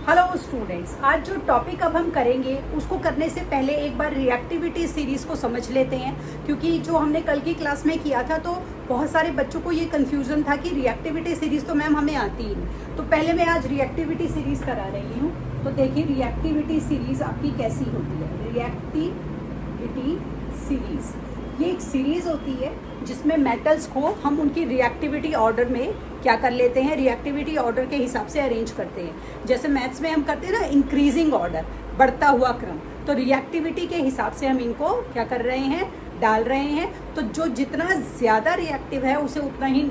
Hello students, आज जो topic अब हम करेंगे उसको करने से पहले एक बार रिएक्टिविटी सीरीज को समझ लेते हैं, क्योंकि जो हमने कल की क्लास में किया था तो बहुत सारे बच्चों को ये कंफ्यूजन था कि रिएक्टिविटी सीरीज तो मैम हमें आती ही नहीं। तो पहले मैं आज रिएक्टिविटी सीरीज करा रही हूँ। तो देखिए रिएक्टिविटी सीरीज आपकी कैसी होती है। रिएक्टिविटी सीरीज ये एक सीरीज होती है जिसमें मेटल्स को हम उनकी रिएक्टिविटी ऑर्डर में क्या कर लेते हैं, रिएक्टिविटी ऑर्डर के हिसाब से अरेंज करते हैं। जैसे मैथ्स में हम करते हैं ना इंक्रीजिंग ऑर्डर, बढ़ता हुआ क्रम, तो रिएक्टिविटी के हिसाब से हम इनको क्या कर रहे हैं, डाल रहे हैं। तो जो जितना ज़्यादा रिएक्टिव है उसे उतना ही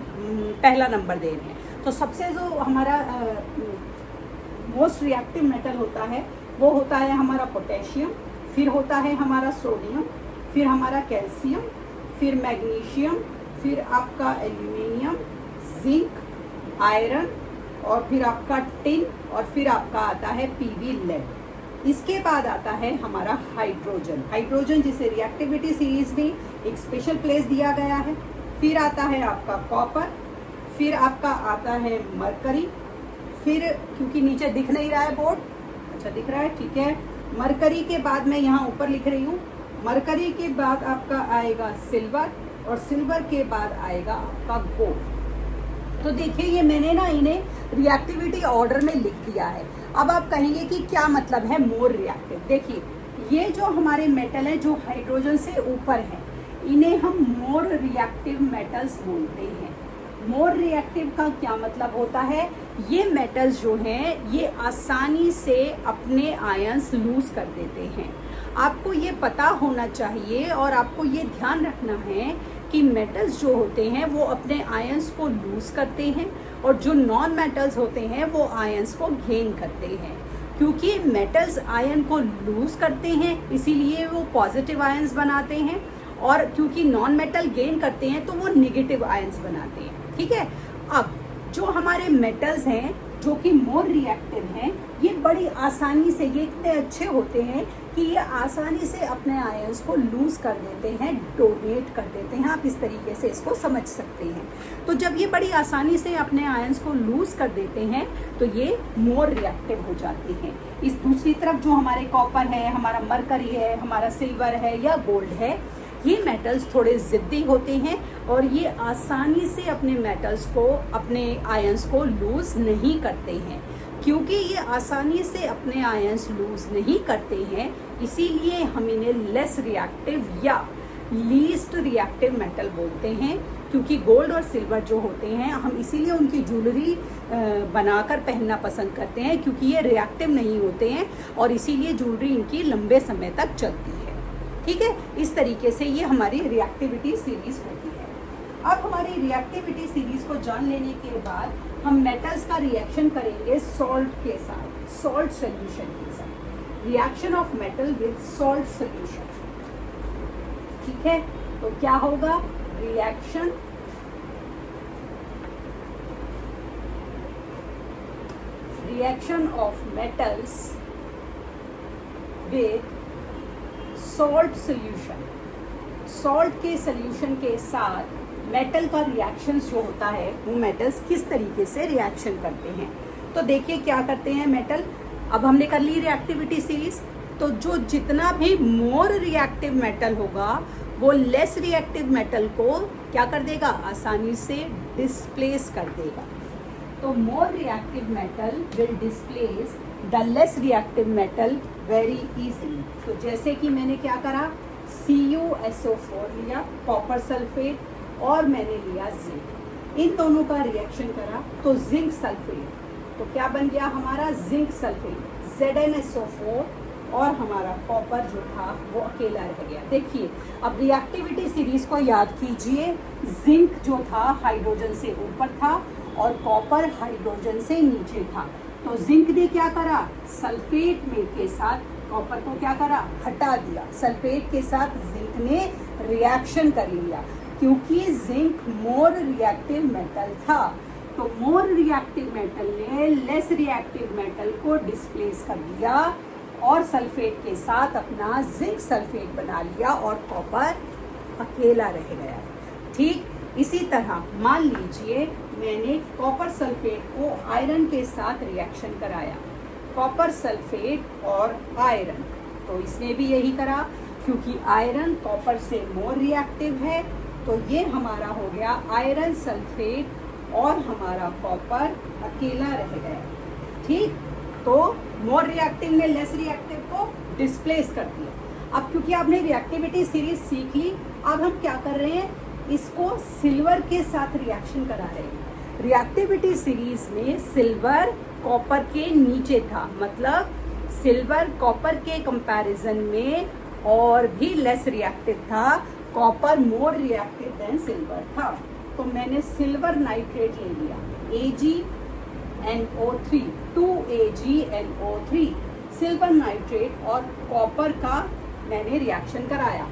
पहला नंबर दे रहे हैं। तो सबसे जो हमारा मोस्ट रिएक्टिव मेटल होता है वो होता है हमारा पोटेशियम, फिर होता है हमारा सोडियम, फिर हमारा कैल्शियम, फिर मैग्नीशियम, फिर आपका एल्यूमिनियम, जिंक, आयरन, और फिर आपका टिन, और फिर आपका आता है पीवी लेड। इसके बाद आता है हमारा हाइड्रोजन। हाइड्रोजन जिसे रिएक्टिविटी सीरीज में एक स्पेशल प्लेस दिया गया है। फिर आता है आपका कॉपर, फिर आपका आता है मरकरी, फिर क्योंकि नीचे दिख नहीं रहा है बोर्ड, अच्छा दिख रहा है, ठीक है। मरकरी के बाद मैं यहाँ ऊपर लिख रही हूँ, मरकरी के बाद आपका आएगा सिल्वर, और सिल्वर के बाद आएगा आपका गोल्ड। तो देखिए ये मैंने ना इन्हें रिएक्टिविटी ऑर्डर में लिख दिया है। अब आप कहेंगे कि क्या मतलब है मोर रिएक्टिव। देखिए ये जो हमारे मेटल है जो हाइड्रोजन से ऊपर है, इन्हें हम मोर रिएक्टिव मेटल्स बोलते हैं। मोर रिएक्टिव का क्या मतलब होता है, ये मेटल्स जो हैं ये आसानी से अपने आयंस लूज कर देते हैं। आपको ये पता होना चाहिए और आपको ये ध्यान रखना है कि मेटल्स जो होते हैं वो अपने आयंस को लूज करते हैं, और जो नॉन मेटल्स होते हैं वो आयंस को गेन करते हैं। क्योंकि मेटल्स आयन को लूज करते हैं इसीलिए वो पॉजिटिव आयंस बनाते हैं, और क्योंकि नॉन मेटल गेन करते हैं तो वो नेगेटिव आयंस बनाते हैं, ठीक है। अब जो हमारे मेटल्स हैं जो कि मोर रिएक्टिव हैं, ये बड़ी आसानी से, ये इतने अच्छे होते हैं कि ये आसानी से अपने आयंस को लूज कर देते हैं, डोनेट कर देते हैं। आप इस तरीके से इसको समझ सकते हैं। तो जब ये बड़ी आसानी से अपने आयंस को लूज कर देते हैं तो ये मोर रिएक्टिव हो जाते हैं। इस दूसरी तरफ जो हमारे कॉपर है, हमारा मरकरी है, हमारा सिल्वर है या गोल्ड है, ये मेटल्स थोड़े ज़िद्दी होते हैं और ये आसानी से अपने मेटल्स को, अपने आयंस को लूज नहीं करते हैं। क्योंकि ये आसानी से अपने आयंस लूज नहीं करते हैं इसीलिए हम इन्हें लेस रिएक्टिव या लीस्ट रिएक्टिव मेटल बोलते हैं। क्योंकि गोल्ड और सिल्वर जो होते हैं हम इसीलिए उनकी ज्वेलरी बनाकर पहनना पसंद करते हैं, क्योंकि ये रिएक्टिव नहीं होते हैं और इसीलिए ज्वेलरी इनकी लंबे समय तक चलती है, ठीक है। इस तरीके से ये हमारी रिएक्टिविटी सीरीज होती है। अब हमारी रिएक्टिविटी सीरीज को जान लेने के बाद हम मेटल्स का रिएक्शन करेंगे सॉल्ट के साथ, सॉल्ट सोल्यूशन के साथ। Reaction of metal with salt solution, ठीक है। तो क्या होगा, reaction of metals with salt solution. Salt के सोल्यूशन के साथ मेटल का रिएक्शंस जो होता है वो मेटल्स किस तरीके से रिएक्शन करते हैं। तो देखिए क्या करते हैं मेटल। अब हमने कर ली रिएक्टिविटी सीरीज, तो जो जितना भी मोर रिएक्टिव मेटल होगा वो लेस रिएक्टिव मेटल को क्या कर देगा, आसानी से डिस्प्लेस कर देगा। तो more reactive metal will displace the less reactive metal very easily. तो जैसे कि मैंने क्या करा, CuSO4 लिया, कॉपर सल्फेट, और मैंने लिया जिंक, इन दोनों का रिएक्शन करा तो जिंक सल्फेट, तो क्या बन गया हमारा जिंक सल्फेट, ZnSO4, और हमारा कॉपर जो था वो अकेला रह गया। देखिए अब रिएक्टिविटी सीरीज को याद कीजिए, जिंक जो था हाइड्रोजन से ऊपर था और कॉपर हाइड्रोजन से नीचे था। तो जिंक ने क्या करा, सल्फेट में के साथ कॉपर को क्या करा, हटा दिया। सल्फेट के साथ जिंक ने रिएक्शन कर लिया, क्योंकि जिंक मोर रिएक्टिव मेटल था। तो मोर रिएक्टिव मेटल ने लेस रिएक्टिव मेटल को डिस्प्लेस कर दिया और सल्फेट के साथ अपना जिंक सल्फेट बना लिया और कॉपर अकेला रह गया। ठीक इसी तरह मान लीजिए मैंने कॉपर सल्फेट को आयरन के साथ रिएक्शन कराया, कॉपर सल्फेट और आयरन। तो इसने भी यही करा, क्योंकि आयरन कॉपर से मोर रिएक्टिव है, तो ये हमारा हो गया आयरन सल्फेट और हमारा कॉपर अकेला रह गया। ठीक, तो मोर रिएक्टिव ने लेस रिएक्टिव को डिस्प्लेस कर दिया। अब क्योंकि आपने रिएक्टिविटी सीरीज सीख ली, अब हम क्या कर रहे हैं, इसको सिल्वर के साथ रिएक्शन करा रहे हैं। रिएक्टिविटी सीरीज में सिल्वर कॉपर के नीचे था, मतलब सिल्वर कॉपर के कंपैरिजन में और भी लेस रिएक्टिव था, copper more reactive than silver था। तो मैंने सिल्वर नाइट्रेट ले लिया, AgNO3, 2AgNO3 सिल्वर नाइट्रेट और कॉपर का मैंने रिएक्शन कराया।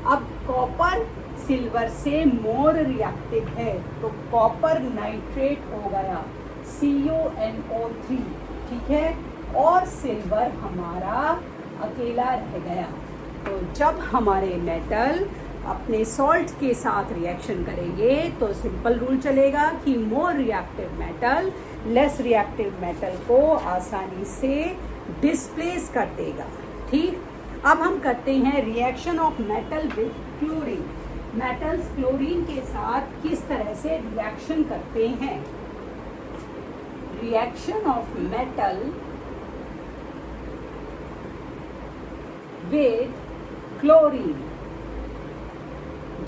अब कॉपर सिल्वर से मोर रिएक्टिव है, तो कॉपर नाइट्रेट हो गया CuNO3, ठीक है, और सिल्वर हमारा अकेला रह गया। तो जब हमारे मेटल अपने सॉल्ट के साथ रिएक्शन करेंगे तो सिंपल रूल चलेगा कि more reactive metal less reactive metal को आसानी से डिस्प्लेस कर देगा। ठीक, अब हम करते हैं reaction of metal with chlorine. Metals chlorine के साथ किस तरह से रिएक्शन करते हैं। Reaction of metal with chlorine.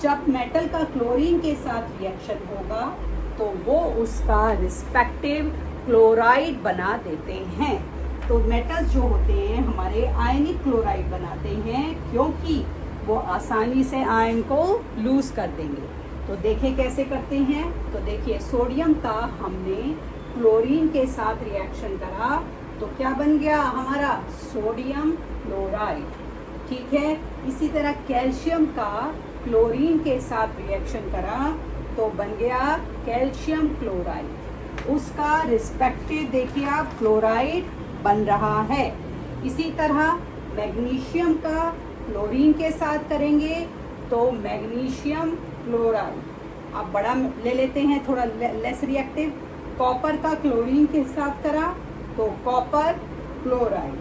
जब मेटल का क्लोरीन के साथ रिएक्शन होगा तो वो उसका रिस्पेक्टिव क्लोराइड बना देते हैं। तो मेटल्स जो होते हैं हमारे आयनिक क्लोराइड बनाते हैं, क्योंकि वो आसानी से आयन को लूज कर देंगे। तो देखिए कैसे करते हैं। तो देखिए, सोडियम का हमने क्लोरीन के साथ रिएक्शन करा तो क्या बन गया हमारा, सोडियम क्लोराइड। ठीक है, इसी तरह कैल्शियम का क्लोरीन के साथ रिएक्शन करा तो बन गया कैल्शियम क्लोराइड। उसका रिस्पेक्टिव देखिए आप क्लोराइड बन रहा है। इसी तरह मैग्नीशियम का क्लोरीन के साथ करेंगे तो मैग्नीशियम क्लोराइड। अब बड़ा ले लेते हैं, थोड़ा लेस रिएक्टिव। कॉपर का क्लोरीन के साथ करा तो कॉपर क्लोराइड।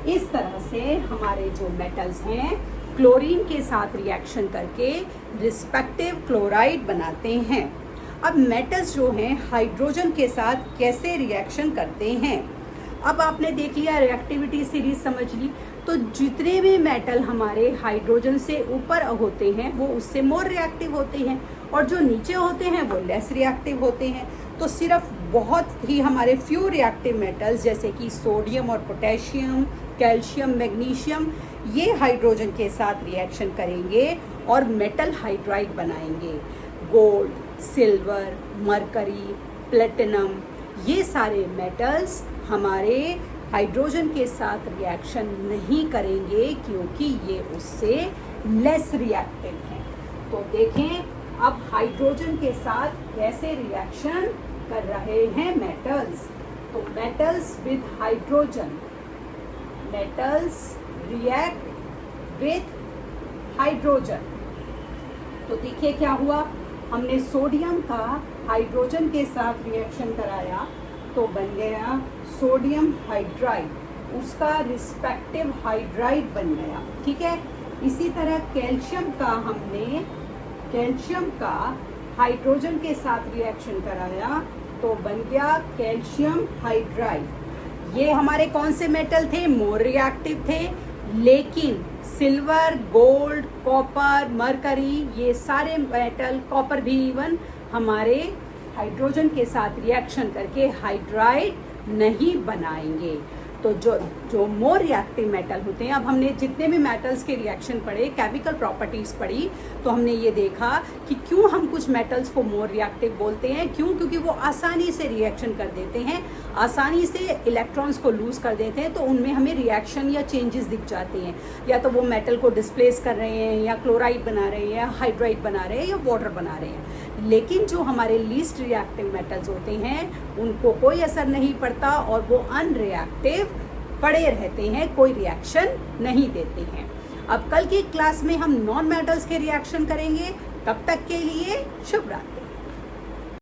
इस तरह से हमारे जो मेटल्स हैं क्लोरीन के साथ रिएक्शन करके रिस्पेक्टिव क्लोराइड बनाते हैं। अब मेटल्स जो हैं हाइड्रोजन के साथ कैसे रिएक्शन करते हैं। अब आपने देख लिया, रिएक्टिविटी सीरीज समझ ली। तो जितने भी मेटल हमारे हाइड्रोजन से ऊपर होते हैं वो उससे मोर रिएक्टिव होते हैं, और जो नीचे होते हैं वो लेस रिएक्टिव होते हैं। तो सिर्फ बहुत ही हमारे फ्यू रिएक्टिव मेटल्स जैसे कि सोडियम और पोटेशियम, कैल्शियम, मैग्नीशियम, ये हाइड्रोजन के साथ रिएक्शन करेंगे और मेटल हाइड्राइड बनाएंगे। गोल्ड, सिल्वर, मरकरी, प्लेटिनम, ये सारे मेटल्स हमारे हाइड्रोजन के साथ रिएक्शन नहीं करेंगे क्योंकि ये उससे लेस रिएक्टिव हैं। तो देखें अब हाइड्रोजन के साथ कैसे रिएक्शन कर रहे हैं मेटल्स। तो metals with hydrogen, metals react with hydrogen. तो देखिए क्या हुआ, हमने सोडियम का हाइड्रोजन के साथ रिएक्शन कराया तो बन गया सोडियम हाइड्राइड, उसका रिस्पेक्टिव हाइड्राइड बन गया। ठीक है, इसी तरह कैल्शियम का हमने कैल्शियम का हाइड्रोजन के साथ रिएक्शन कराया तो बन गया कैल्शियम हाइड्राइड। ये हमारे कौन से मेटल थे, मोर रिएक्टिव थे, लेकिन सिल्वर, गोल्ड, कॉपर, मरकरी, ये सारे मेटल, कॉपर भी इवन, हमारे हाइड्रोजन के साथ रिएक्शन करके हाइड्राइड नहीं बनाएंगे। तो जो मोर रिएक्टिव मेटल होते हैं, अब हमने जितने भी मेटल्स के रिएक्शन पढ़े, केमिकल प्रॉपर्टीज पढ़ी, तो हमने ये देखा कि क्यों हम कुछ मेटल्स को मोर रिएक्टिव बोलते हैं। क्यों? क्योंकि वो आसानी से रिएक्शन कर देते हैं, आसानी से इलेक्ट्रॉन्स को लूज कर देते हैं, तो उनमें हमें रिएक्शन या चेंजेस दिख जाते हैं। या तो वो मेटल को डिस्प्लेस कर रहे हैं, या क्लोराइड बना रहे हैं, या हाइड्राइड बना रहे हैं, या वाटर बना रहे हैं। लेकिन जो हमारे लीस्ट रिएक्टिव मेटल्स होते हैं उनको कोई असर नहीं पड़ता और वो अनरिएक्टिव पड़े रहते हैं, कोई रिएक्शन नहीं देते हैं। अब कल की क्लास में हम नॉन मेटल्स के रिएक्शन करेंगे। तब तक के लिए शुभ रात्रि।